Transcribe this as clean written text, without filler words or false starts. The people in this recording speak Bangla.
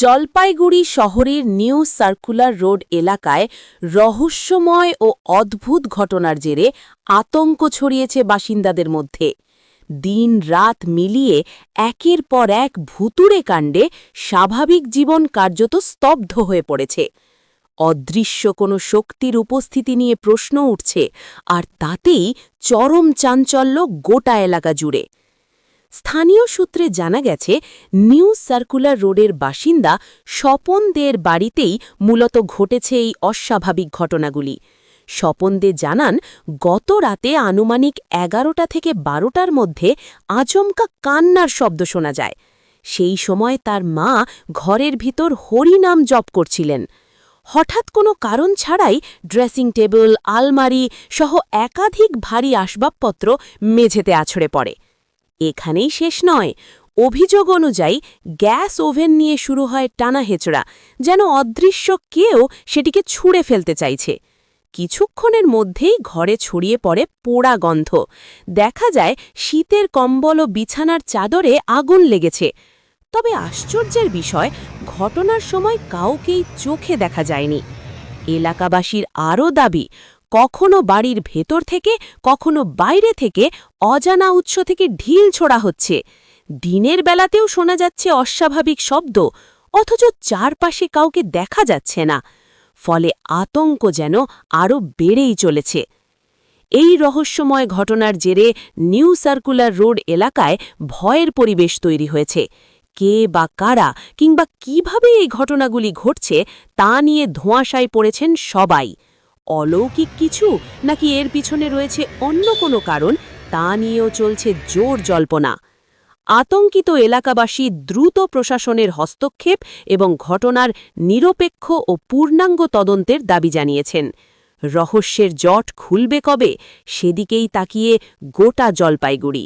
জলপাইগুড়ি শহরের নিউ সার্কুলার রোড এলাকায় রহস্যময় ও অদ্ভুত ঘটনার জেরে আতঙ্ক ছড়িয়েছে বাসিন্দাদের মধ্যে। দিন রাত মিলিয়ে একের পর এক ভুতুড়ে কাণ্ডে স্বাভাবিক জীবন কার্যত স্তব্ধ হয়ে পড়েছে। অদৃশ্য কোনো শক্তির উপস্থিতি নিয়ে প্রশ্ন উঠছে, আর তাতেই চরম চাঞ্চল্য গোটা এলাকা জুড়ে। স্থানীয় সূত্রে জানা গেছে, নিউ সার্কুলার রোডের বাসিন্দা স্বপন দের বাড়িতেই মূলত ঘটেছে এই অস্বাভাবিক ঘটনাগুলি। স্বপন দে জানান, গত রাতে আনুমানিক ১১টা থেকে ১২টার মধ্যে আচমকা কান্নার শব্দ শোনা যায়। সেই সময় তার মা ঘরের ভিতর হরিনাম জপ করছিলেন। হঠাৎ কোনো কারণ ছাড়াই ড্রেসিং টেবিল, আলমারি সহ একাধিক ভারী আসবাবপত্র মেঝেতে আছড়ে পড়ে। এখানেই শেষ নয়, অভিযোগ অনুযায়ী গ্যাস ওভেন নিয়ে শুরু হয় টানা হেচড়া, যেন অদৃশ্য কেউ সেটিকে ছুঁড়ে ফেলতে চাইছে। কিছুক্ষণের মধ্যেই ঘরে ছড়িয়ে পড়ে পোড়া গন্ধ। দেখা যায় শীতের কম্বল ও বিছানার চাদরে আগুন লেগেছে। তবে আশ্চর্যের বিষয়, ঘটনার সময় কাউকেই চোখে দেখা যায়নি। এলাকাবাসীর আরও দাবি, কখনো বাড়ির ভেতর থেকে, কখনো বাইরে থেকে অজানা উৎস থেকে ঢিল ছোড়া হচ্ছে। দিনের বেলাতেও শোনা যাচ্ছে অস্বাভাবিক শব্দ, অথচ চারপাশে কাউকে দেখা যাচ্ছে না। ফলে আতঙ্ক যেন আরও বেড়েই চলেছে। এই রহস্যময় ঘটনার জেরে নিউ সার্কুলার রোড এলাকায় ভয়ের পরিবেশ তৈরি হয়েছে। কে বা কারা কিংবা কিভাবে এই ঘটনাগুলি ঘটছে তা নিয়ে ধোঁয়াশায় পড়েছেন সবাই। অলৌকিক কিছু নাকি এর পিছনে রয়েছে অন্য কোনো কারণ, তা নিয়েও চলছে জোর জল্পনা। আতঙ্কিত এলাকাবাসী দ্রুত প্রশাসনের হস্তক্ষেপ এবং ঘটনার নিরপেক্ষ ও পূর্ণাঙ্গ তদন্তের দাবি জানিয়েছেন। রহস্যের জট খুলবে কবে, সেদিকেই তাকিয়ে গোটা জলপাইগুড়ি।